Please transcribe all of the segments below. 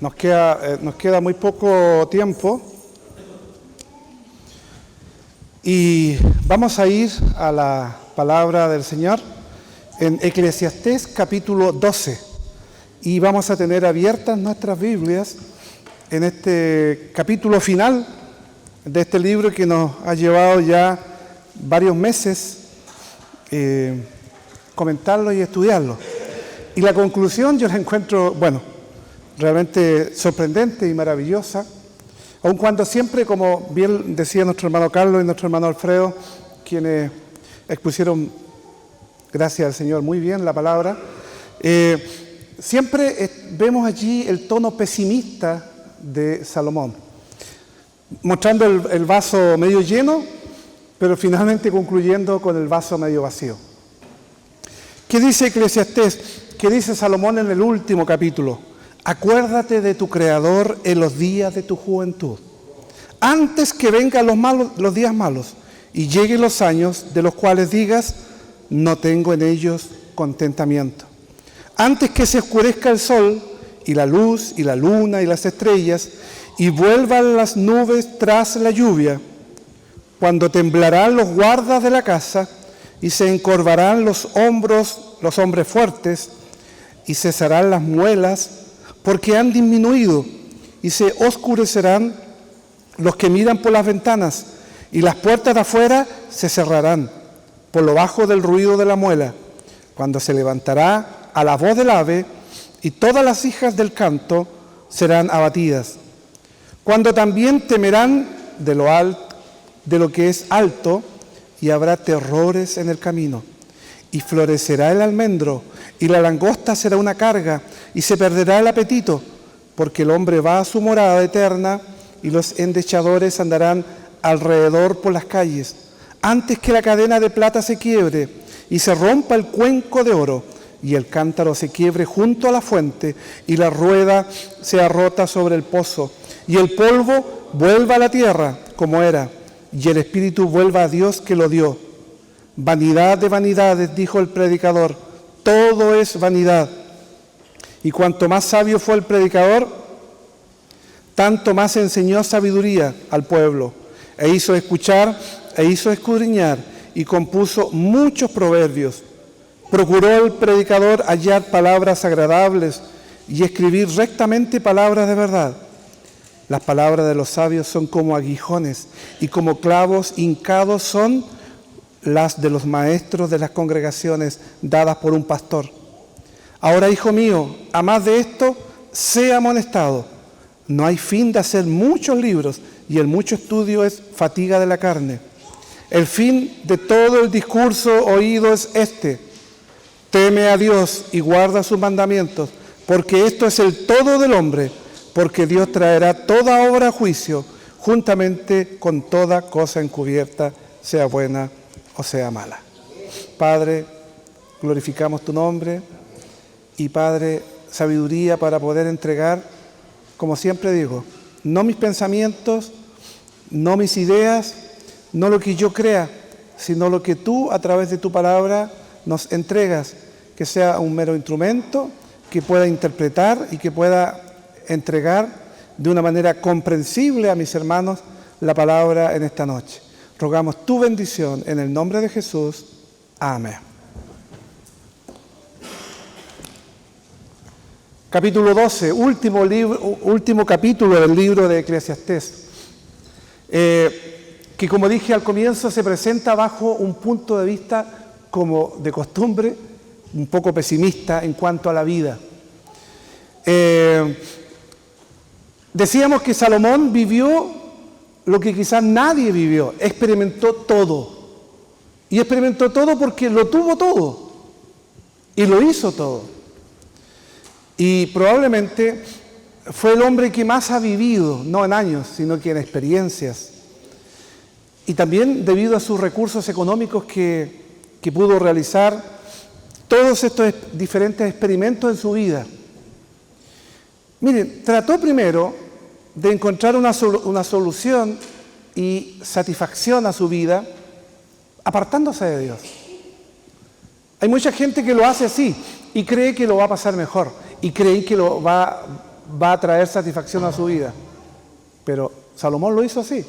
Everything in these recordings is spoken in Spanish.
Nos queda muy poco tiempo y vamos a ir a la palabra del Señor en Eclesiastés capítulo 12 y vamos a tener abiertas nuestras Biblias en este capítulo final de este libro que nos ha llevado ya varios meses comentarlo y estudiarlo. Y la conclusión yo la encuentro, realmente sorprendente y maravillosa, aun cuando siempre, como bien decía nuestro hermano Carlos y nuestro hermano Alfredo, quienes expusieron, gracias al Señor, muy bien la palabra, siempre vemos allí el tono pesimista de Salomón, mostrando el vaso medio lleno, pero finalmente concluyendo con el vaso medio vacío. ¿Qué dice Eclesiastés? ¿Qué dice Salomón en el último capítulo? Acuérdate de tu Creador en los días de tu juventud, antes que vengan los días malos y lleguen los años de los cuales digas, no tengo en ellos contentamiento. Antes que se oscurezca el sol y la luz y la luna y las estrellas y vuelvan las nubes tras la lluvia, cuando temblarán los guardas de la casa y se encorvarán los hombres fuertes y cesarán las muelas porque han disminuido y se oscurecerán los que miran por las ventanas y las puertas de afuera se cerrarán por lo bajo del ruido de la muela, cuando se levantará a la voz del ave y todas las hijas del canto serán abatidas. Cuando también temerán de lo que es alto y habrá terrores en el camino. Y florecerá el almendro y la langosta será una carga y se perderá el apetito, porque el hombre va a su morada eterna y los endechadores andarán alrededor por las calles. Antes que la cadena de plata se quiebre y se rompa el cuenco de oro y el cántaro se quiebre junto a la fuente y la rueda sea rota sobre el pozo y el polvo vuelva a la tierra como era y el espíritu vuelva a Dios que lo dio. Vanidad de vanidades, dijo el predicador, todo es vanidad. Y cuanto más sabio fue el predicador, tanto más enseñó sabiduría al pueblo, e hizo escuchar, e hizo escudriñar, y compuso muchos proverbios. Procuró el predicador hallar palabras agradables y escribir rectamente palabras de verdad. Las palabras de los sabios son como aguijones, y como clavos hincados son las de los maestros de las congregaciones dadas por un pastor. Ahora, hijo mío, a más de esto, sé amonestado. No hay fin de hacer muchos libros, y el mucho estudio es fatiga de la carne. El fin de todo el discurso oído es este: teme a Dios y guarda sus mandamientos, porque esto es el todo del hombre, porque Dios traerá toda obra a juicio, juntamente con toda cosa encubierta, sea buena o sea mala. Padre, glorificamos tu nombre y Padre, sabiduría para poder entregar, como siempre digo, no mis pensamientos, no mis ideas, no lo que yo crea, sino lo que tú a través de tu palabra nos entregas, que sea un mero instrumento que pueda interpretar y que pueda entregar de una manera comprensible a mis hermanos la palabra en esta noche. Rogamos tu bendición en el nombre de Jesús. Amén. Capítulo 12, último capítulo del libro de Eclesiastés, que como dije al comienzo se presenta bajo un punto de vista, como de costumbre, un poco pesimista en cuanto a la vida. Decíamos que Salomón vivió lo que quizás nadie vivió, experimentó todo. Y experimentó todo porque lo tuvo todo. Y lo hizo todo. Y probablemente fue el hombre que más ha vivido, no en años, sino que en experiencias. Y también debido a sus recursos económicos que pudo realizar todos estos diferentes experimentos en su vida. Miren, trató primero de encontrar una solución y satisfacción a su vida apartándose de Dios. Hay mucha gente que lo hace así y cree que lo va a pasar mejor y cree que va va a traer satisfacción a su vida. Pero Salomón lo hizo así.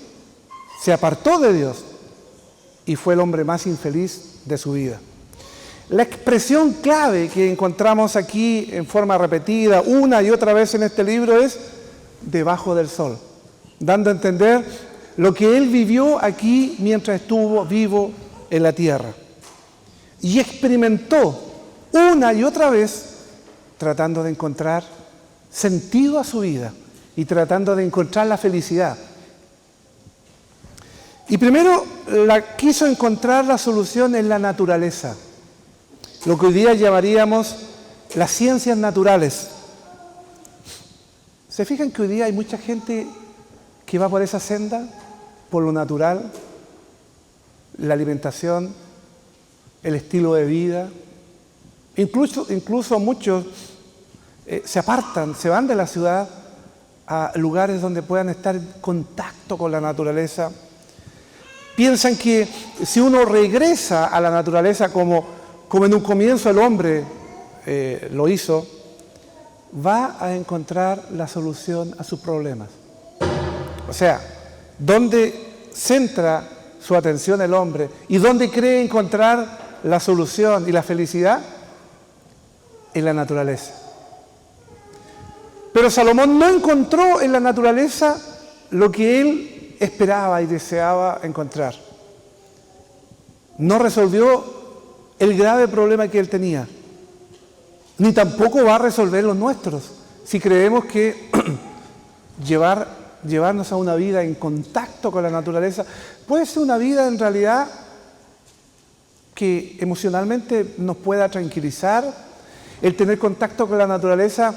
Se apartó de Dios y fue el hombre más infeliz de su vida. La expresión clave que encontramos aquí en forma repetida una y otra vez en este libro es debajo del sol, dando a entender lo que él vivió aquí mientras estuvo vivo en la tierra. Y experimentó una y otra vez tratando de encontrar sentido a su vida y tratando de encontrar la felicidad. Y primero quiso encontrar la solución en la naturaleza, lo que hoy día llamaríamos las ciencias naturales. ¿Se fijan que hoy día hay mucha gente que va por esa senda, por lo natural, la alimentación, el estilo de vida? Incluso muchos se apartan, se van de la ciudad a lugares donde puedan estar en contacto con la naturaleza. Piensan que si uno regresa a la naturaleza como en un comienzo el hombre lo hizo, va a encontrar la solución a sus problemas. O sea, ¿dónde centra su atención el hombre y dónde cree encontrar la solución y la felicidad? En la naturaleza. Pero Salomón no encontró en la naturaleza lo que él esperaba y deseaba encontrar. No resolvió el grave problema que él tenía, ni tampoco va a resolver los nuestros, si creemos que llevarnos a una vida en contacto con la naturaleza puede ser una vida en realidad que emocionalmente nos pueda tranquilizar. El tener contacto con la naturaleza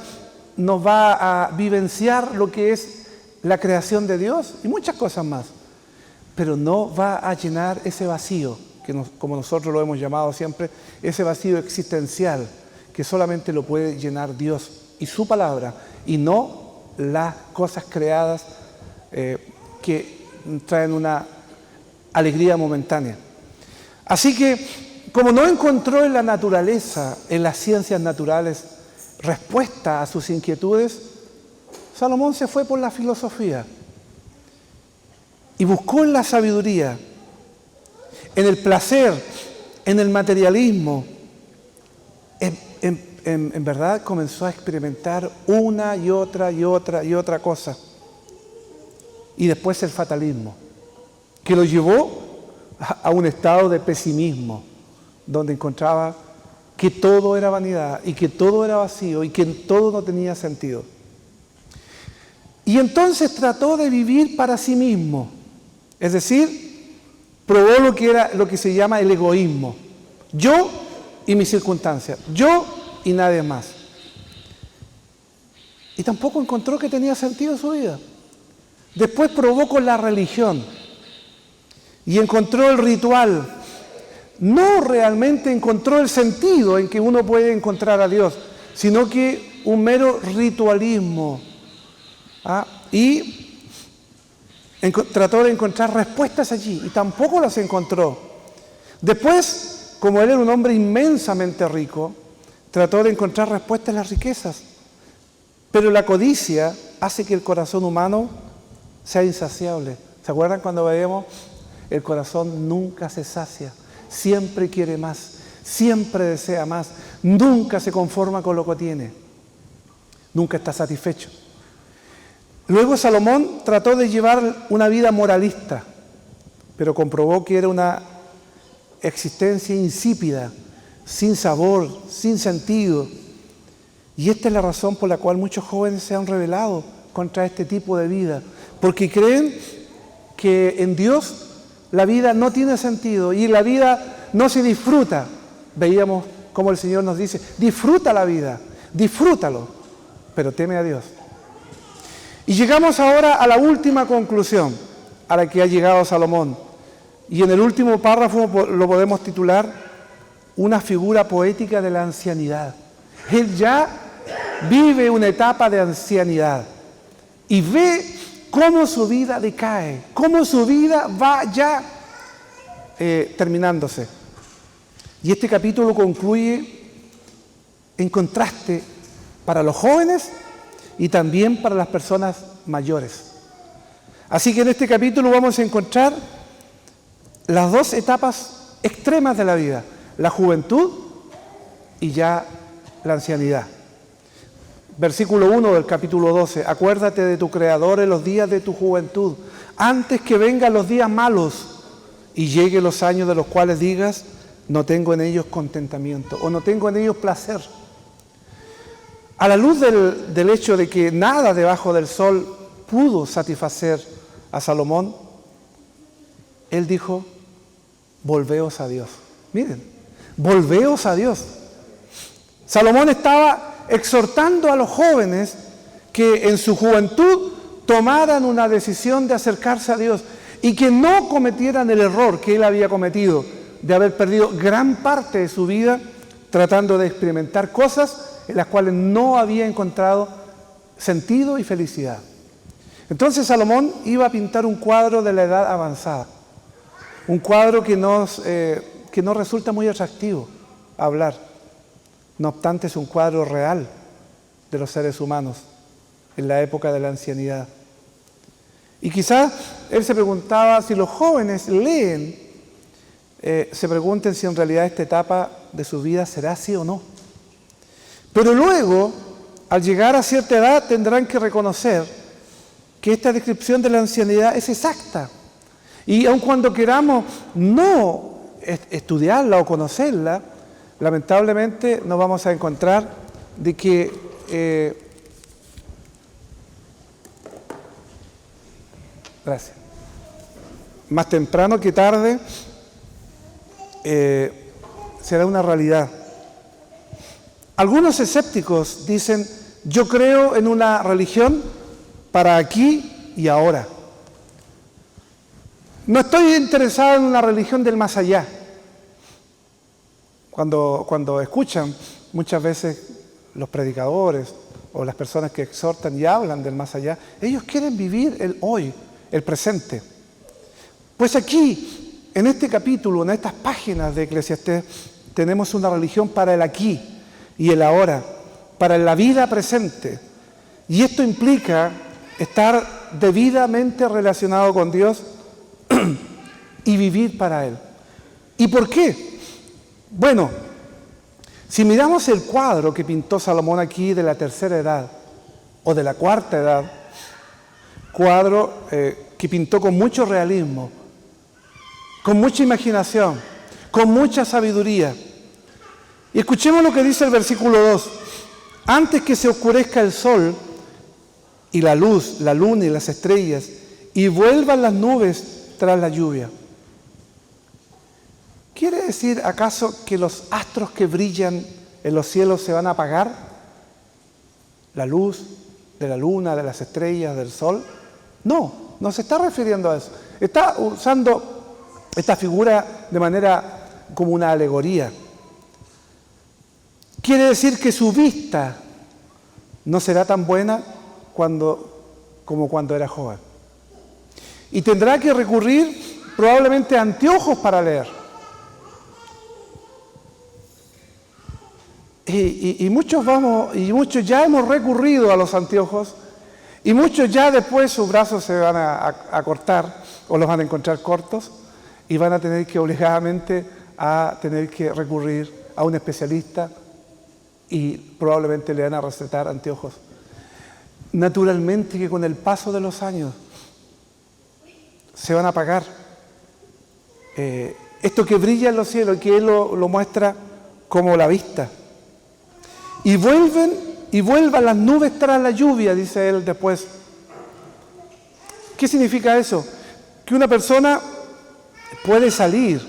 nos va a vivenciar lo que es la creación de Dios y muchas cosas más, pero no va a llenar ese vacío, como nosotros lo hemos llamado siempre, ese vacío existencial que solamente lo puede llenar Dios y su palabra, y no las cosas creadas que traen una alegría momentánea. Así que, como no encontró en la naturaleza, en las ciencias naturales, respuesta a sus inquietudes, Salomón se fue por la filosofía y buscó en la sabiduría, en el placer, en el materialismo. En verdad comenzó a experimentar una y otra cosa. Y después el fatalismo, que lo llevó a un estado de pesimismo, donde encontraba que todo era vanidad y que todo era vacío y que todo no tenía sentido. Y entonces trató de vivir para sí mismo, es decir, probó lo que se llama el egoísmo. Yo y mis circunstancias, yo y nadie más. Y tampoco encontró que tenía sentido su vida. Después probó con la religión y encontró el ritual. No realmente encontró el sentido en que uno puede encontrar a Dios, sino que un mero ritualismo. Y trató de encontrar respuestas allí y tampoco las encontró. Después, como él era un hombre inmensamente rico, trató de encontrar respuestas en las riquezas. Pero la codicia hace que el corazón humano sea insaciable. ¿Se acuerdan cuando veíamos? El corazón nunca se sacia, siempre quiere más, siempre desea más, nunca se conforma con lo que tiene, nunca está satisfecho. Luego Salomón trató de llevar una vida moralista, pero comprobó que era una existencia insípida, sin sabor, sin sentido. Y esta es la razón por la cual muchos jóvenes se han rebelado contra este tipo de vida, porque creen que en Dios la vida no tiene sentido y la vida no se disfruta. Veíamos como el Señor nos dice, disfruta la vida, disfrútalo, pero teme a Dios. Y llegamos ahora a la última conclusión a la que ha llegado Salomón. Y en el último párrafo lo podemos titular una figura poética de la ancianidad. Él ya vive una etapa de ancianidad y ve cómo su vida decae, cómo su vida va ya terminándose. Y este capítulo concluye en contraste para los jóvenes y también para las personas mayores. Así que en este capítulo vamos a encontrar las dos etapas extremas de la vida, la juventud y ya la ancianidad. Versículo 1 del capítulo 12, acuérdate de tu Creador en los días de tu juventud, antes que vengan los días malos y lleguen los años de los cuales digas, no tengo en ellos contentamiento o no tengo en ellos placer. A la luz del hecho de que nada debajo del sol pudo satisfacer a Salomón, él dijo, volveos a Dios. Miren, volveos a Dios. Salomón estaba exhortando a los jóvenes que en su juventud tomaran una decisión de acercarse a Dios y que no cometieran el error que él había cometido de haber perdido gran parte de su vida tratando de experimentar cosas en las cuales no había encontrado sentido y felicidad. Entonces Salomón iba a pintar un cuadro de la edad avanzada, un cuadro que no resulta muy atractivo hablar. No obstante, es un cuadro real de los seres humanos en la época de la ancianidad. Y quizás él se preguntaba si los jóvenes leen, se pregunten si en realidad esta etapa de su vida será así o no. Pero luego, al llegar a cierta edad, tendrán que reconocer que esta descripción de la ancianidad es exacta. Y aun cuando queramos no estudiarla o conocerla, lamentablemente nos vamos a encontrar de que gracias. Más temprano que tarde será una realidad. Algunos escépticos dicen, yo creo en una religión para aquí y ahora. No estoy interesado en una religión del más allá. Cuando escuchan muchas veces los predicadores o las personas que exhortan y hablan del más allá, ellos quieren vivir el hoy, el presente. Pues aquí, en este capítulo, en estas páginas de Eclesiastés, tenemos una religión para el aquí y el ahora, para la vida presente. Y esto implica estar debidamente relacionado con Dios y vivir para Él. ¿Y por qué? Bueno, si miramos el cuadro que pintó Salomón aquí de la tercera edad o de la cuarta edad, cuadro que pintó con mucho realismo, con mucha imaginación, con mucha sabiduría. Y escuchemos lo que dice el versículo 2. Antes que se oscurezca el sol y la luz, la luna y las estrellas, y vuelvan las nubes tras la lluvia. ¿Quiere decir acaso que los astros que brillan en los cielos se van a apagar? ¿La luz de la luna, de las estrellas, del sol? No se está refiriendo a eso. Está usando esta figura de manera como una alegoría. Quiere decir que su vista no será tan buena como cuando era joven. Y tendrá que recurrir probablemente a anteojos para leer. Y muchos ya hemos recurrido a los anteojos y muchos ya después sus brazos se van a cortar o los van a encontrar cortos y van a tener que obligadamente a tener que recurrir a un especialista y probablemente le van a recetar anteojos. Naturalmente que con el paso de los años se van a apagar. Esto que brilla en los cielos, que Él lo muestra como la vista. Y vuelvan las nubes tras la lluvia, dice Él después. ¿Qué significa eso? Que una persona puede salir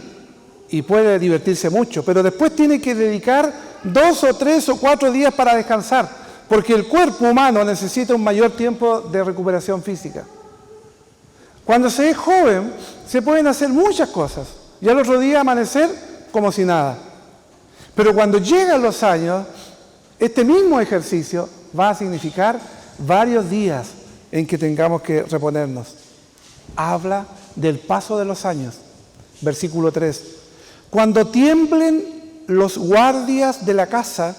y puede divertirse mucho, pero después tiene que dedicar 2 o 3 o 4 días para descansar, porque el cuerpo humano necesita un mayor tiempo de recuperación física. Cuando se es joven, se pueden hacer muchas cosas, y al otro día amanecer como si nada. Pero cuando llegan los años, este mismo ejercicio va a significar varios días en que tengamos que reponernos. Habla del paso de los años. Versículo 3. Cuando tiemblen los guardias de la casa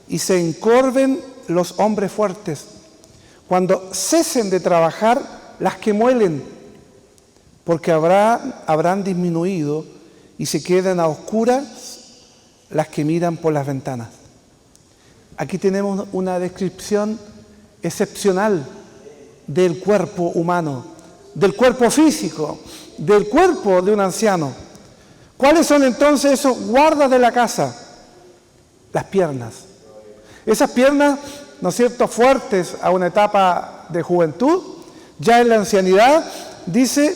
y se encorven los hombres fuertes, Cuando cesen de trabajar las que muelen, porque habrán disminuido y se quedan a oscuras las que miran por las ventanas. Aquí tenemos una descripción excepcional del cuerpo humano, del cuerpo físico, del cuerpo de un anciano. ¿Cuáles son entonces esos guardas de la casa? Las piernas. Esas piernas, ¿no es cierto?, fuertes a una etapa de juventud, ya en la ancianidad, dice,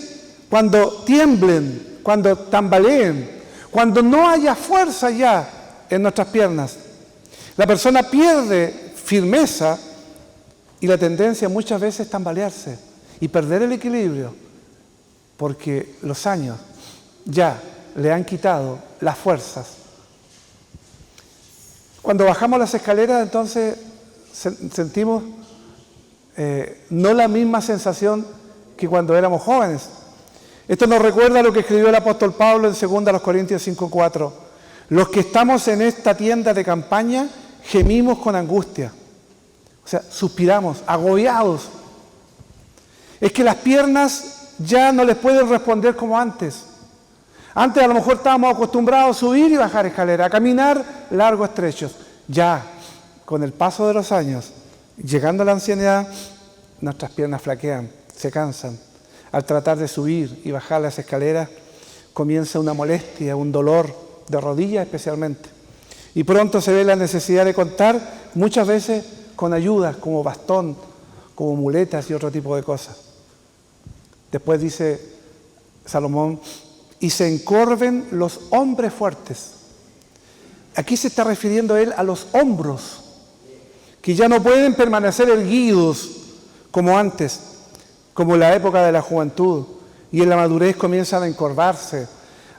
cuando tiemblen, cuando tambaleen, cuando no haya fuerza ya en nuestras piernas. La persona pierde firmeza y la tendencia muchas veces es tambalearse y perder el equilibrio, porque los años ya le han quitado las fuerzas. Cuando bajamos las escaleras, entonces sentimos no la misma sensación que cuando éramos jóvenes. Esto nos recuerda lo que escribió el apóstol Pablo en 2 Corintios 5:4. Los que estamos en esta tienda de campaña gemimos con angustia. O sea, suspiramos, agobiados. Es que las piernas ya no les pueden responder como antes. Antes a lo mejor estábamos acostumbrados a subir y bajar escaleras, a caminar largos trechos. Ya, con el paso de los años, llegando a la ancianidad, nuestras piernas flaquean, se cansan. Al tratar de subir y bajar las escaleras, comienza una molestia, un dolor de rodillas especialmente. Y pronto se ve la necesidad de contar, muchas veces con ayudas como bastón, como muletas y otro tipo de cosas. Después dice Salomón, y se encorven los hombres fuertes. Aquí se está refiriendo él a los hombros, que ya no pueden permanecer erguidos como antes, como en la época de la juventud, y en la madurez comienzan a encorvarse,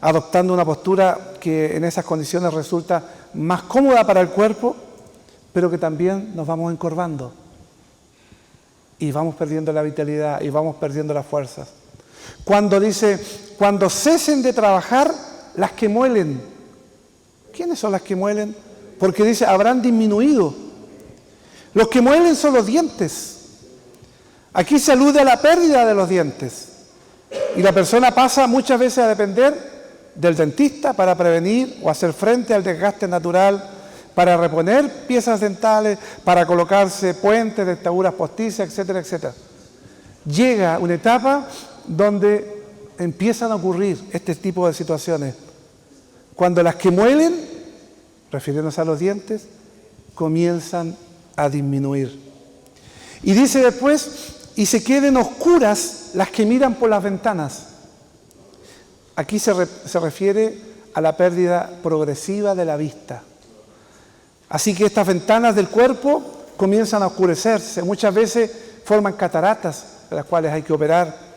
adoptando una postura que en esas condiciones resulta más cómoda para el cuerpo, pero que también nos vamos encorvando y vamos perdiendo la vitalidad y vamos perdiendo las fuerzas. Cuando dice, cuando cesen de trabajar las que muelen. ¿Quiénes son las que muelen? Porque dice, habrán disminuido. Los que muelen son los dientes. Aquí se alude a la pérdida de los dientes. Y la persona pasa muchas veces a depender del dentista para prevenir o hacer frente al desgaste natural, para reponer piezas dentales, para colocarse puentes, dentaduras postizas, etcétera, etcétera. Llega una etapa donde empiezan a ocurrir este tipo de situaciones. Cuando las que muelen, refiriéndose a los dientes, comienzan a disminuir. Y dice después, y se queden oscuras las que miran por las ventanas. Aquí se refiere a la pérdida progresiva de la vista. Así que estas ventanas del cuerpo comienzan a oscurecerse. Muchas veces forman cataratas, de las cuales hay que operar.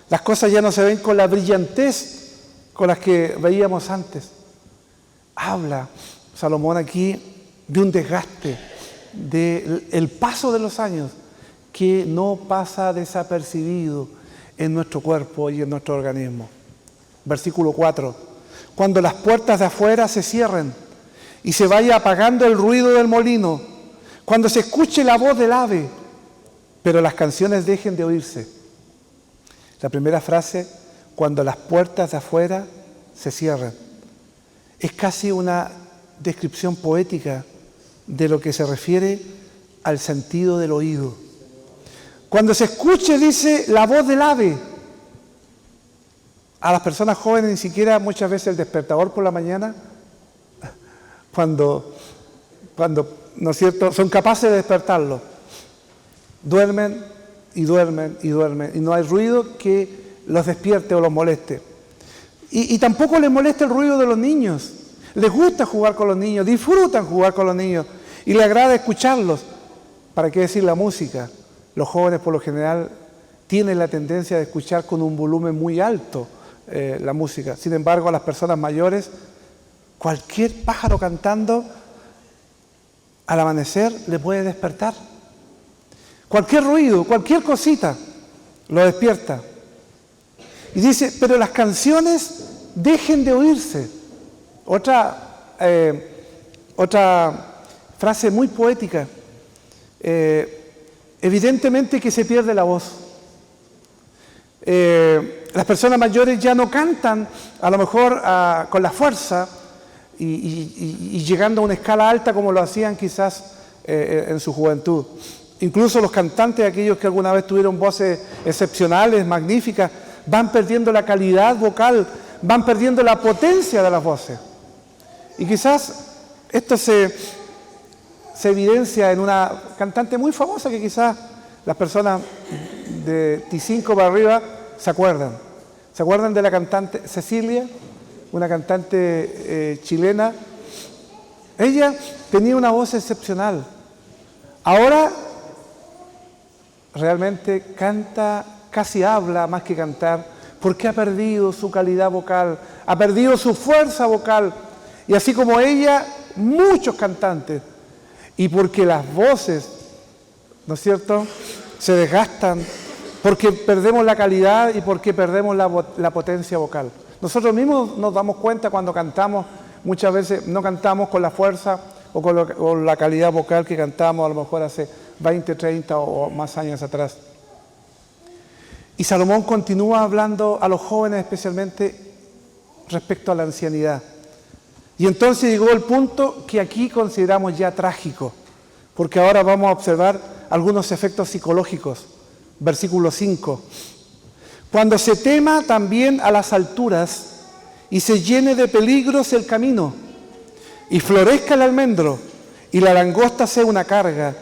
Las cosas ya no se ven con la brillantez con las que veíamos antes. Habla Salomón aquí de un desgaste, del paso de los años, que no pasa desapercibido en nuestro cuerpo y en nuestro organismo. Versículo 4. Cuando las puertas de afuera se cierren y se vaya apagando el ruido del molino, cuando se escuche la voz del ave, pero las canciones dejen de oírse. La primera frase, cuando las puertas de afuera se cierren, es casi una descripción poética de lo que se refiere al sentido del oído. Cuando se escuche, dice, la voz del ave. A las personas jóvenes ni siquiera muchas veces el despertador por la mañana, cuando ¿no es cierto?, son capaces de despertarlo. Duermen y duermen y duermen y no hay ruido que los despierte o los moleste. Y tampoco les molesta el ruido de los niños. Les gusta jugar con los niños, disfrutan jugar con los niños y les agrada escucharlos. ¿Para qué decir la música? Los jóvenes por lo general tienen la tendencia de escuchar con un volumen muy alto la música. Sin embargo, a las personas mayores, cualquier pájaro cantando al amanecer le puede despertar. Cualquier ruido, cualquier cosita lo despierta. Y dice, pero las canciones dejen de oírse. Otra frase muy poética. evidentemente que se pierde la voz. Las personas mayores ya no cantan a lo mejor con la fuerza y llegando a una escala alta como lo hacían quizás en su juventud. Incluso los cantantes, aquellos que alguna vez tuvieron voces excepcionales, magníficas, van perdiendo la calidad vocal, van perdiendo la potencia de las voces. Y quizás esto se evidencia en una cantante muy famosa que quizás las personas de T5 para arriba se acuerdan. ¿Se acuerdan de la cantante Cecilia? Una cantante chilena. Ella tenía una voz excepcional. Ahora realmente canta, casi habla más que cantar, porque ha perdido su calidad vocal, ha perdido su fuerza vocal. Y así como ella, muchos cantantes. Y porque las voces, ¿no es cierto?, se desgastan, porque perdemos la calidad y porque perdemos la potencia vocal. Nosotros mismos nos damos cuenta cuando cantamos, muchas veces no cantamos con la fuerza o con la calidad vocal que cantamos a lo mejor hace 20, 30 o más años atrás. Y Salomón continúa hablando a los jóvenes especialmente respecto a la ancianidad. Y entonces llegó el punto que aquí consideramos ya trágico, porque ahora vamos a observar algunos efectos psicológicos. Versículo 5. Cuando se tema también a las alturas y se llene de peligros el camino, y florezca el almendro, y la langosta sea una carga,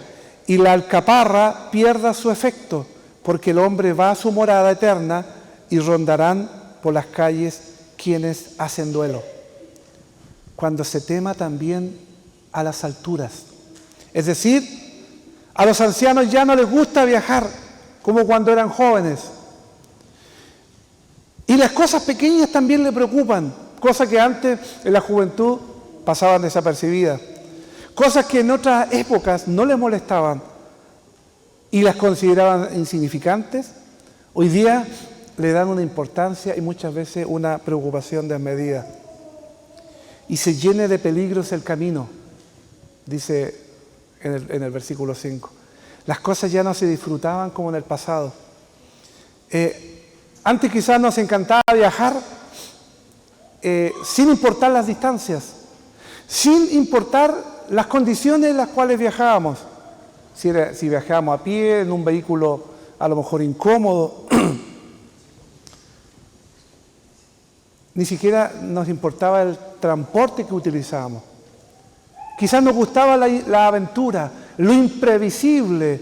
y la alcaparra pierda su efecto, porque el hombre va a su morada eterna y rondarán por las calles quienes hacen duelo. Cuando se tema también a las alturas. Es decir, a los ancianos ya no les gusta viajar como cuando eran jóvenes. Y las cosas pequeñas también le preocupan, cosas que antes en la juventud pasaban desapercibidas, cosas que en otras épocas no les molestaban y las consideraban insignificantes, hoy día le dan una importancia y muchas veces una preocupación desmedida. Y se llene de peligros el camino, dice en el versículo 5. Las cosas ya no se disfrutaban como en el pasado. Antes quizás nos encantaba viajar sin importar las distancias, sin importar las condiciones en las cuales viajábamos. Si viajábamos a pie, en un vehículo a lo mejor incómodo, ni siquiera nos importaba el transporte que utilizábamos. Quizás nos gustaba la aventura, lo imprevisible,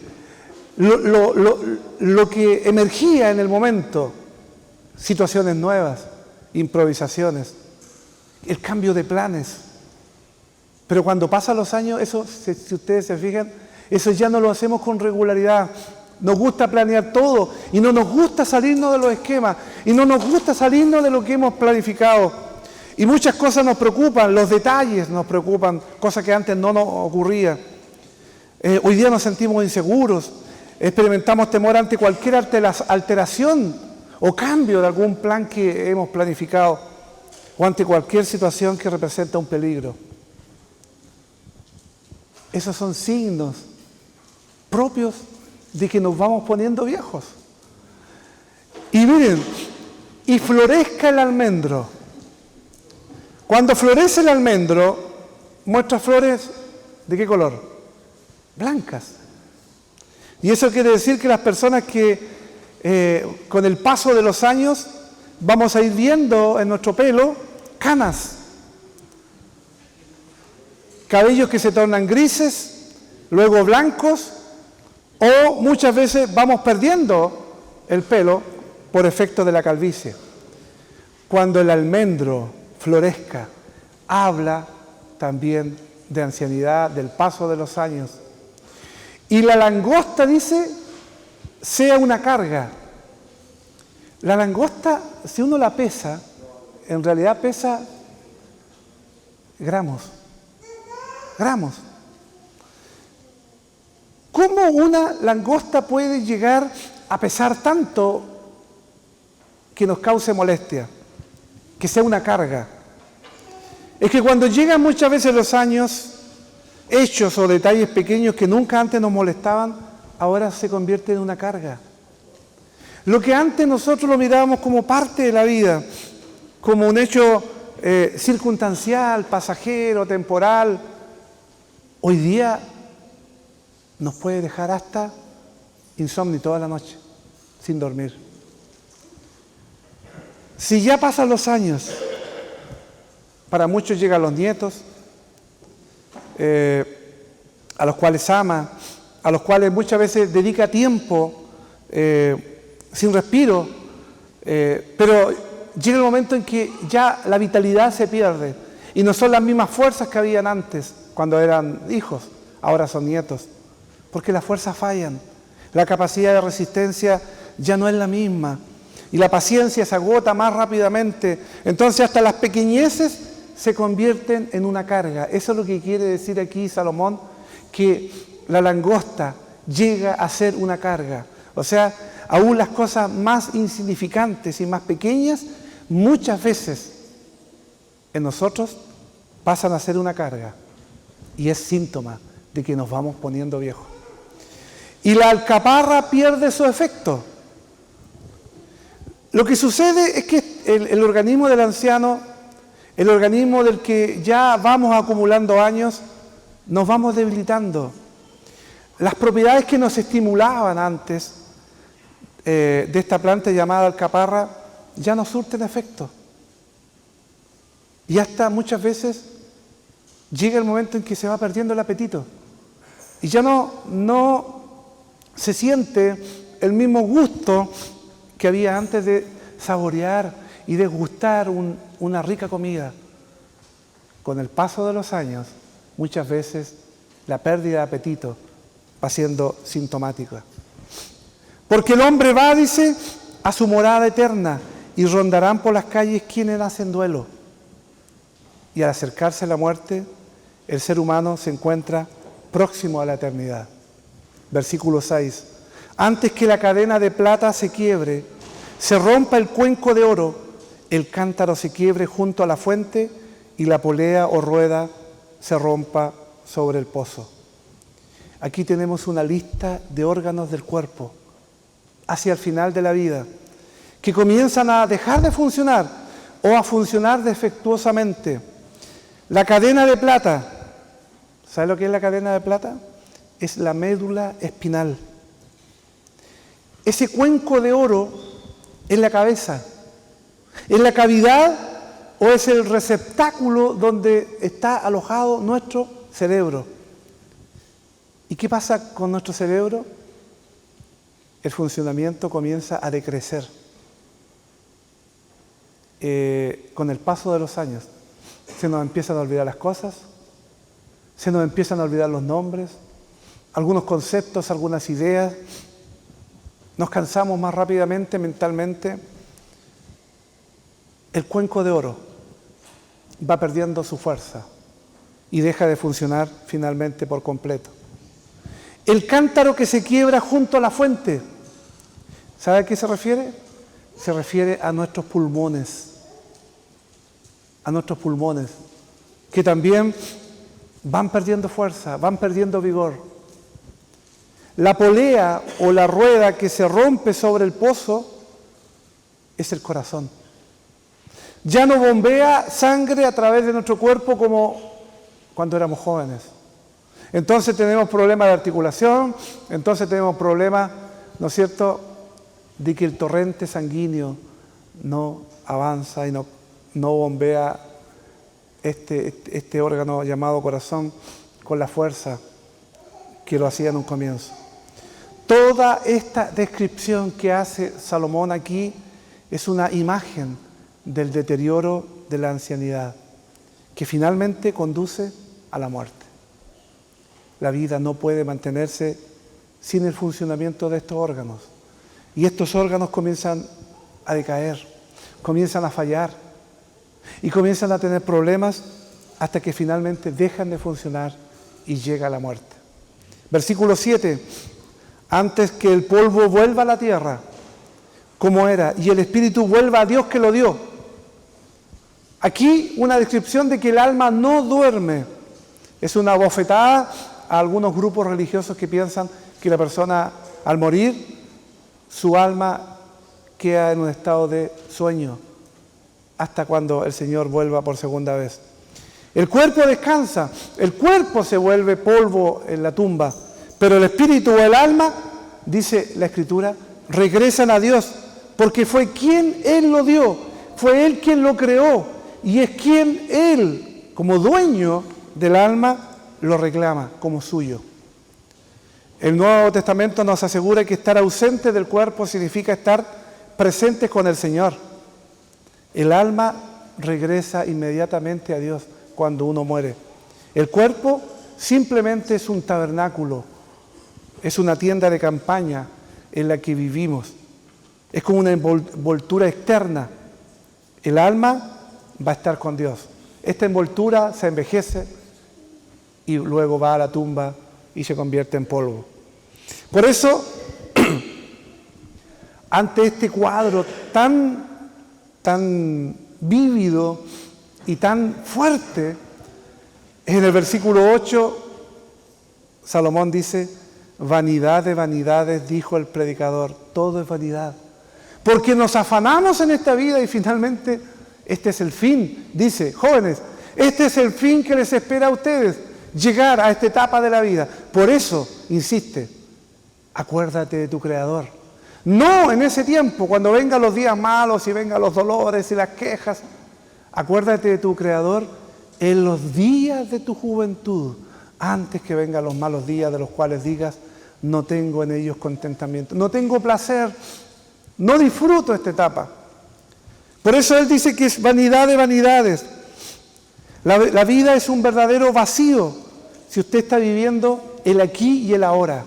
lo que emergía en el momento, situaciones nuevas, improvisaciones, el cambio de planes. Pero cuando pasan los años, eso, si ustedes se fijan, eso ya no lo hacemos con regularidad. Nos gusta planear todo y no nos gusta salirnos de los esquemas y no nos gusta salirnos de lo que hemos planificado. Y muchas cosas nos preocupan, los detalles nos preocupan, cosas que antes no nos ocurrían. Hoy día nos sentimos inseguros, experimentamos temor ante cualquier alteración o cambio de algún plan que hemos planificado o ante cualquier situación que representa un peligro. Esos son signos propios de que nos vamos poniendo viejos. Y miren, y florezca el almendro. Cuando florece el almendro, muestra flores ¿de qué color? Blancas. Y eso quiere decir que las personas que con el paso de los años vamos a ir viendo en nuestro pelo canas, cabellos que se tornan grises, luego blancos, o muchas veces vamos perdiendo el pelo por efecto de la calvicie. Cuando el almendro florezca, habla también de ancianidad, del paso de los años. Y la langosta, dice, sea una carga. La langosta, si uno la pesa, en realidad pesa gramos. ¿Cómo una langosta puede llegar a pesar tanto que nos cause molestia, que sea una carga? Es que cuando llegan muchas veces los años, hechos o detalles pequeños que nunca antes nos molestaban, ahora se convierte en una carga. Lo que antes nosotros lo mirábamos como parte de la vida, como un hecho circunstancial, pasajero, temporal, hoy día nos puede dejar hasta insomnio toda la noche, sin dormir. Si ya pasan los años, para muchos llegan los nietos, a los cuales ama, a los cuales muchas veces dedica tiempo sin respiro, pero llega el momento en que ya la vitalidad se pierde y no son las mismas fuerzas que habían antes cuando eran hijos, ahora son nietos, porque las fuerzas fallan, la capacidad de resistencia ya no es la misma y la paciencia se agota más rápidamente, entonces hasta las pequeñeces se convierten en una carga. Eso es lo que quiere decir aquí Salomón, que la langosta llega a ser una carga. O sea, aún las cosas más insignificantes y más pequeñas, muchas veces en nosotros pasan a ser una carga. Y es síntoma de que nos vamos poniendo viejos. Y la alcaparra pierde su efecto. Lo que sucede es que el organismo del anciano, el organismo del que ya vamos acumulando años, nos vamos debilitando. Las propiedades que nos estimulaban antes de esta planta llamada alcaparra ya no surten efecto. Y hasta muchas veces llega el momento en que se va perdiendo el apetito. Y ya no se siente el mismo gusto que había antes de saborear y degustar una rica comida. Con el paso de los años, muchas veces la pérdida de apetito va siendo sintomática. Porque el hombre va, dice, a su morada eterna y rondarán por las calles quienes hacen duelo. Y al acercarse a la muerte, el ser humano se encuentra próximo a la eternidad. Versículo 6. Antes que la cadena de plata se quiebre, se rompa el cuenco de oro, el cántaro se quiebre junto a la fuente y la polea o rueda se rompa sobre el pozo. Aquí tenemos una lista de órganos del cuerpo hacia el final de la vida que comienzan a dejar de funcionar o a funcionar defectuosamente. La cadena de plata, ¿sabe lo que es la cadena de plata? Es la médula espinal. Ese cuenco de oro es la cabeza, es la cavidad o es el receptáculo donde está alojado nuestro cerebro. ¿Y qué pasa con nuestro cerebro? El funcionamiento comienza a decrecer con el paso de los años. Se nos empiezan a olvidar las cosas, se nos empiezan a olvidar los nombres, algunos conceptos, algunas ideas. Nos cansamos más rápidamente mentalmente. El cuenco de oro va perdiendo su fuerza y deja de funcionar finalmente por completo. El cántaro que se quiebra junto a la fuente, ¿sabe a qué se refiere? Se refiere a nuestros pulmones, que también van perdiendo fuerza, van perdiendo vigor. La polea o la rueda que se rompe sobre el pozo es el corazón. Ya no bombea sangre a través de nuestro cuerpo como cuando éramos jóvenes. Entonces tenemos problemas de articulación, entonces tenemos problemas, ¿no es cierto?, de que el torrente sanguíneo no avanza y no bombea este órgano llamado corazón con la fuerza que lo hacía en un comienzo. Toda esta descripción que hace Salomón aquí es una imagen del deterioro de la ancianidad, que finalmente conduce a la muerte. La vida no puede mantenerse sin el funcionamiento de estos órganos. Y estos órganos comienzan a decaer, comienzan a fallar y comienzan a tener problemas hasta que finalmente dejan de funcionar y llega la muerte. Versículo 7. Antes que el polvo vuelva a la tierra, como era, y el espíritu vuelva a Dios que lo dio. Aquí una descripción de que el alma no duerme. Es una bofetada a algunos grupos religiosos que piensan que la persona al morir, su alma queda en un estado de sueño hasta cuando el Señor vuelva por segunda vez. El cuerpo descansa, el cuerpo se vuelve polvo en la tumba, pero el espíritu o el alma, dice la Escritura, regresan a Dios, porque fue quien Él lo dio, fue Él quien lo creó, y es quien Él, como dueño del alma, lo reclama como suyo. El Nuevo Testamento nos asegura que estar ausente del cuerpo significa estar presentes con el Señor. El alma regresa inmediatamente a Dios cuando uno muere. El cuerpo simplemente es un tabernáculo, es una tienda de campaña en la que vivimos. Es como una envoltura externa. El alma va a estar con Dios. Esta envoltura se envejece y luego va a la tumba y se convierte en polvo. Por eso, ante este cuadro tan vívido y tan fuerte, en el versículo 8, Salomón dice, vanidad de vanidades, dijo el predicador, todo es vanidad. Porque nos afanamos en esta vida y finalmente este es el fin. Dice, jóvenes, este es el fin que les espera a ustedes, llegar a esta etapa de la vida. Por eso, insiste, acuérdate de tu Creador. No en ese tiempo, cuando vengan los días malos y vengan los dolores y las quejas. Acuérdate de tu Creador en los días de tu juventud, antes que vengan los malos días de los cuales digas, no tengo en ellos contentamiento, no tengo placer, no disfruto esta etapa. Por eso él dice que es vanidad de vanidades. La vida es un verdadero vacío si usted está viviendo el aquí y el ahora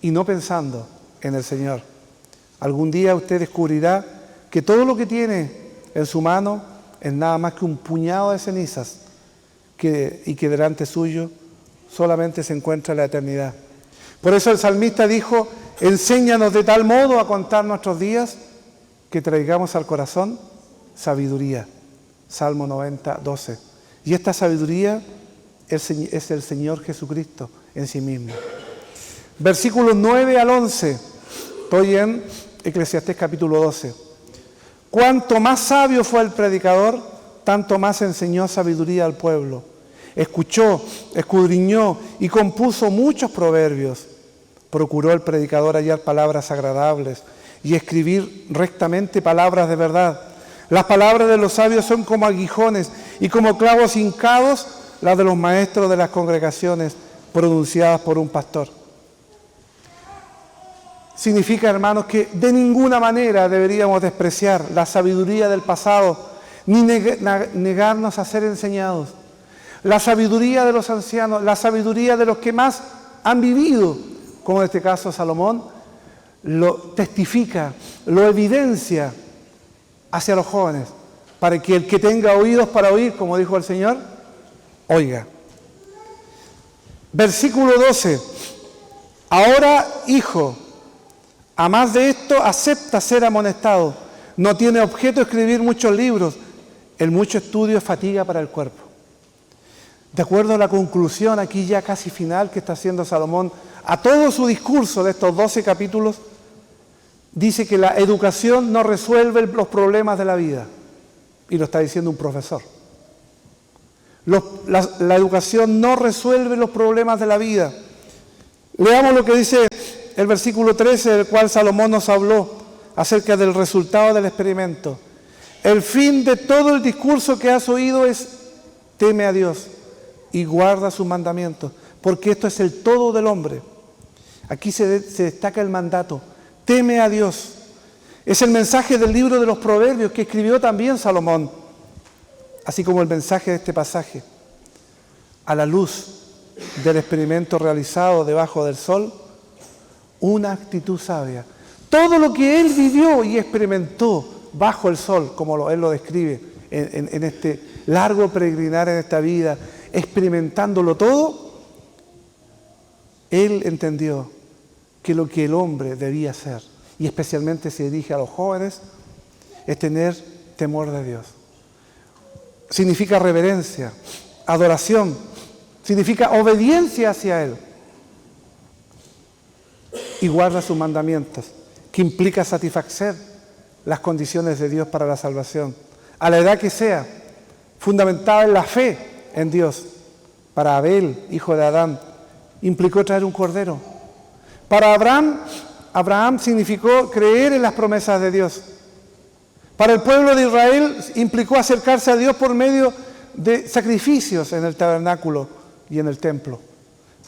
y no pensando en el Señor. Algún día usted descubrirá que todo lo que tiene en su mano es nada más que un puñado de cenizas y que delante suyo solamente se encuentra la eternidad. Por eso el salmista dijo, enséñanos de tal modo a contar nuestros días que traigamos al corazón sabiduría. Salmo 90, 12. Y esta sabiduría es el Señor Jesucristo en sí mismo. Versículos 9 al 11. Estoy en Eclesiastés capítulo 12. Cuanto más sabio fue el predicador, tanto más enseñó sabiduría al pueblo. Escuchó, escudriñó y compuso muchos proverbios. Procuró el predicador hallar palabras agradables y escribir rectamente palabras de verdad. Las palabras de los sabios son como aguijones y como clavos hincados, las de los maestros de las congregaciones pronunciadas por un pastor. Significa, hermanos, que de ninguna manera deberíamos despreciar la sabiduría del pasado, ni negarnos a ser enseñados. La sabiduría de los ancianos, la sabiduría de los que más han vivido, como en este caso Salomón, lo testifica, lo evidencia hacia los jóvenes, para que el que tenga oídos para oír, como dijo el Señor, oiga. Versículo 12. Ahora, hijo, a más de esto, acepta ser amonestado. No tiene objeto escribir muchos libros. El mucho estudio es fatiga para el cuerpo. De acuerdo a la conclusión aquí ya casi final que está haciendo Salomón a todo su discurso de estos 12 capítulos, dice que la educación no resuelve los problemas de la vida. Y lo está diciendo un profesor. La educación no resuelve los problemas de la vida. Leamos lo que dice el versículo 13, del cual Salomón nos habló acerca del resultado del experimento. El fin de todo el discurso que has oído es teme a Dios y guarda sus mandamientos, porque esto es el todo del hombre. Aquí se destaca el mandato, teme a Dios. Es el mensaje del libro de los Proverbios que escribió también Salomón, así como el mensaje de este pasaje. A la luz del experimento realizado debajo del sol, una actitud sabia. Todo lo que él vivió y experimentó bajo el sol, como él lo describe en este largo peregrinar en esta vida, experimentándolo todo, él entendió que lo que el hombre debía hacer, y especialmente se dirige a los jóvenes, es tener temor de Dios. Significa reverencia, adoración, significa obediencia hacia Él. y guarda sus mandamientos, que implica satisfacer las condiciones de Dios para la salvación, a la edad que sea, fundamentada en la fe en Dios. Para Abel, hijo de Adán, implicó traer un cordero. Para Abraham significó creer en las promesas de Dios. Para el pueblo de Israel implicó acercarse a Dios por medio de sacrificios en el tabernáculo y en el templo.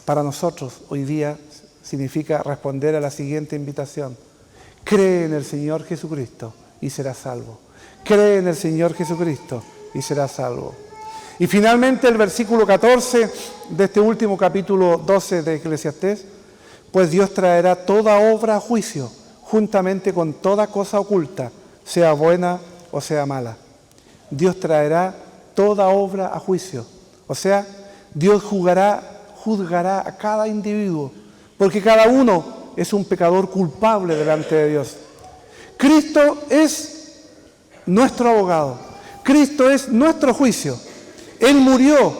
Para nosotros hoy día significa responder a la siguiente invitación: cree en el Señor Jesucristo y serás salvo. Cree en el Señor Jesucristo y serás salvo. Y finalmente el versículo 14 de este último capítulo 12 de Eclesiastés: pues Dios traerá toda obra a juicio, juntamente con toda cosa oculta, sea buena o sea mala. Dios traerá toda obra a juicio. O sea, Dios juzgará a cada individuo, porque cada uno es un pecador culpable delante de Dios. Cristo es nuestro abogado. Cristo es nuestro juicio. Él murió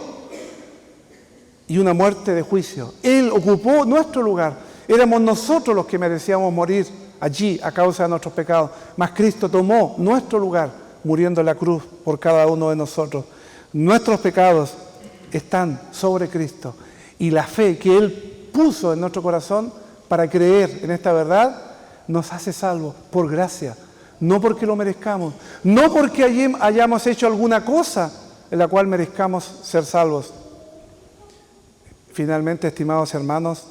y una muerte de juicio. Él ocupó nuestro lugar. Éramos nosotros los que merecíamos morir allí a causa de nuestros pecados. Mas Cristo tomó nuestro lugar muriendo en la cruz por cada uno de nosotros. Nuestros pecados están sobre Cristo. Y la fe que Él puso en nuestro corazón para creer en esta verdad nos hace salvos por gracia. No porque lo merezcamos. No porque hayamos hecho alguna cosa en la cual merezcamos ser salvos. Finalmente, estimados hermanos,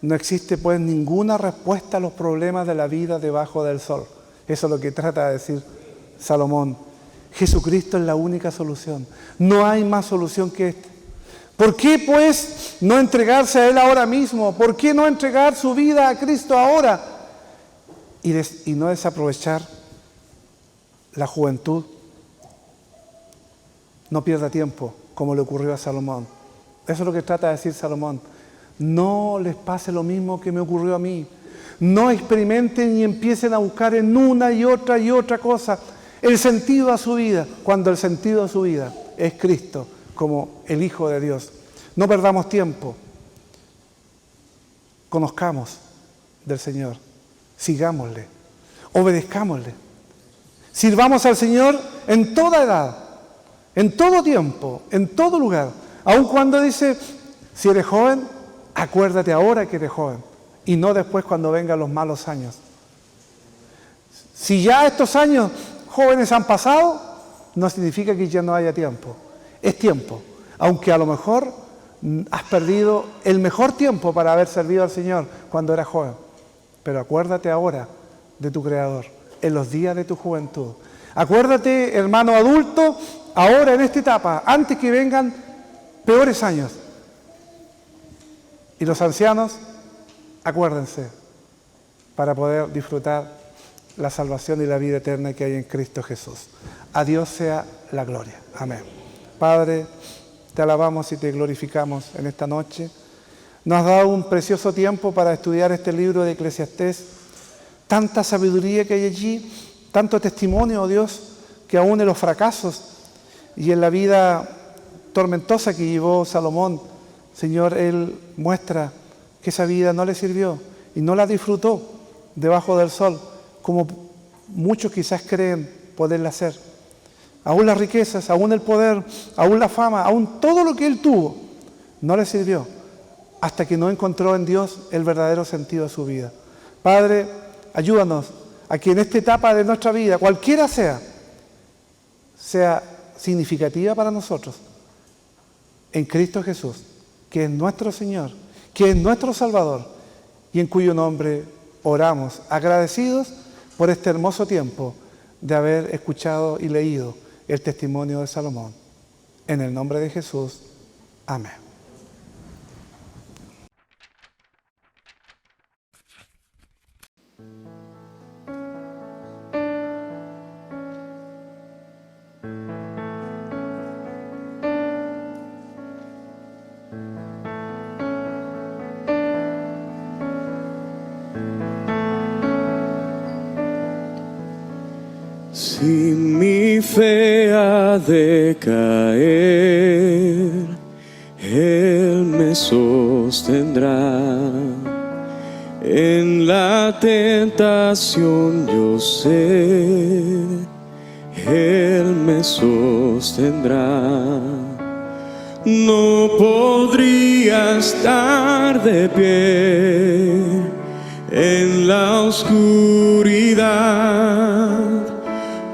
no existe pues ninguna respuesta a los problemas de la vida debajo del sol. Eso es lo que trata de decir Salomón. Jesucristo es la única solución. No hay más solución que esta. ¿Por qué pues no entregarse a Él ahora mismo? ¿Por qué no entregar su vida a Cristo ahora? Y no desaprovechar la juventud. No pierda tiempo, como le ocurrió a Salomón. Eso es lo que trata de decir Salomón. No les pase lo mismo que me ocurrió a mí. No experimenten y empiecen a buscar en una y otra cosa el sentido a su vida, cuando el sentido a su vida es Cristo como el Hijo de Dios. No perdamos tiempo. Conozcamos del Señor. Sigámosle. Obedezcámosle. Sirvamos al Señor en toda edad, en todo tiempo, en todo lugar. Aun cuando dice, si eres joven, acuérdate ahora que eres joven y no después cuando vengan los malos años. Si ya estos años jóvenes han pasado, no significa que ya no haya tiempo. Es tiempo, aunque a lo mejor has perdido el mejor tiempo para haber servido al Señor cuando eras joven. Pero acuérdate ahora de tu Creador, en los días de tu juventud. Acuérdate, hermano adulto, ahora en esta etapa, antes que vengan peores años. Y los ancianos, acuérdense, para poder disfrutar la salvación y la vida eterna que hay en Cristo Jesús. A Dios sea la gloria. Amén. Padre, te alabamos y te glorificamos en esta noche. Nos has dado un precioso tiempo para estudiar este libro de Eclesiastés. Tanta sabiduría que hay allí, tanto testimonio, oh Dios, que aún en los fracasos y en la vida tormentosa que llevó Salomón, Señor, Él muestra que esa vida no le sirvió y no la disfrutó debajo del sol, como muchos quizás creen poderla hacer. Aún las riquezas, aún el poder, aún la fama, aún todo lo que él tuvo, no le sirvió hasta que no encontró en Dios el verdadero sentido de su vida. Padre, ayúdanos a que en esta etapa de nuestra vida, cualquiera sea significativa para nosotros, en Cristo Jesús, que es nuestro Señor, que es nuestro Salvador, y en cuyo nombre oramos, agradecidos por este hermoso tiempo de haber escuchado y leído el testimonio de Salomón. En el nombre de Jesús. Amén. Si mi fe ha de caer, Él me sostendrá. En la tentación yo sé, Él me sostendrá. No podría estar de pie en la oscuridad,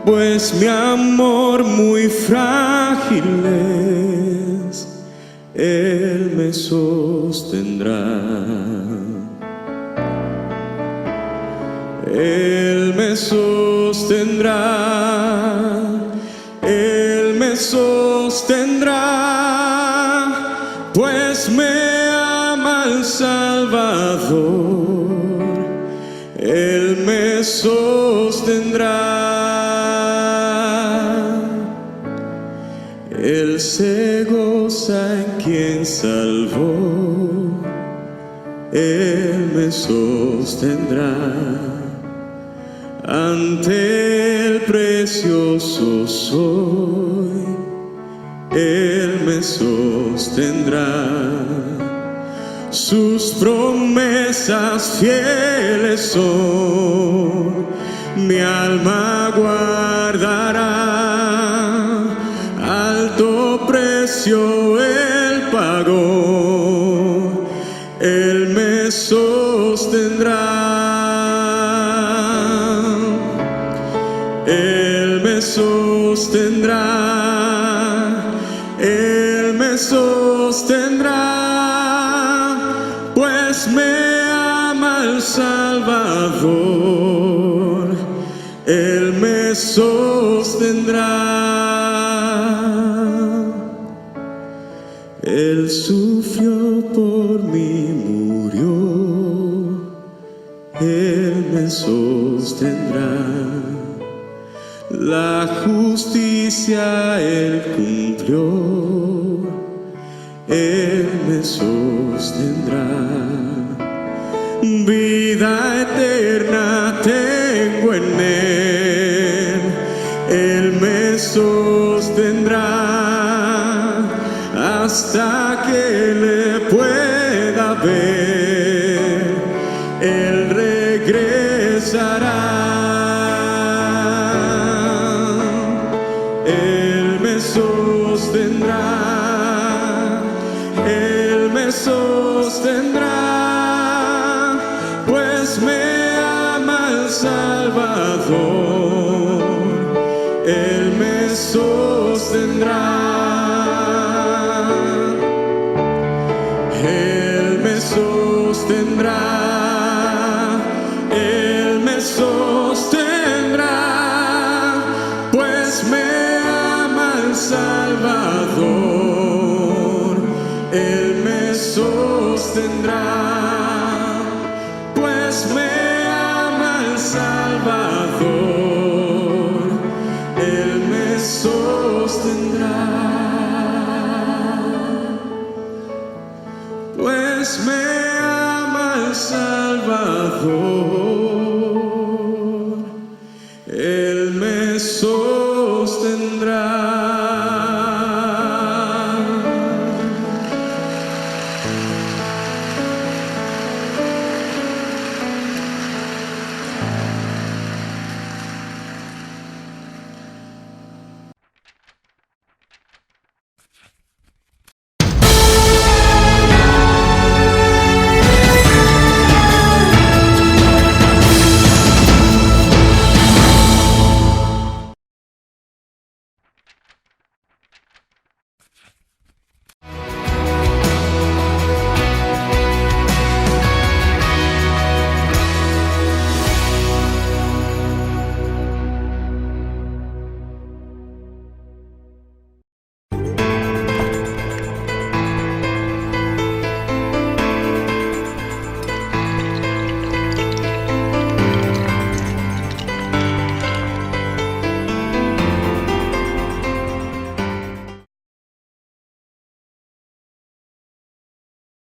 pues mi amor muy frágil es, Él me sostendrá. Él me sostendrá, Él me sostendrá, pues me ama el Salvador. Él me sostendrá. Él se goza en quien salvó. Él me sostendrá. Ante el precioso soy, Él me sostendrá. Sus promesas fieles son, mi alma guardará. Alto precio Él pagó, Él me sostendrá. Él me sostendrá, Él me sostendrá, pues me ama el Salvador. Él me sostendrá. Él sufrió por mí, murió, Él me sostendrá. La justicia Él cumplió, Él me sostendrá. Vida eterna tengo en Él, Él me sostendrá hasta que le pueda ver, Él regresará. Él me sostendrá, Él me sostendrá, pues me ama el Salvador. Él me sostendrá. Él me sostendrá, Él me sostendrá, pues me ama el Salvador. Él me sostendrá, pues me ama el Salvador. Él me sostendrá, pues me ama el Salvador.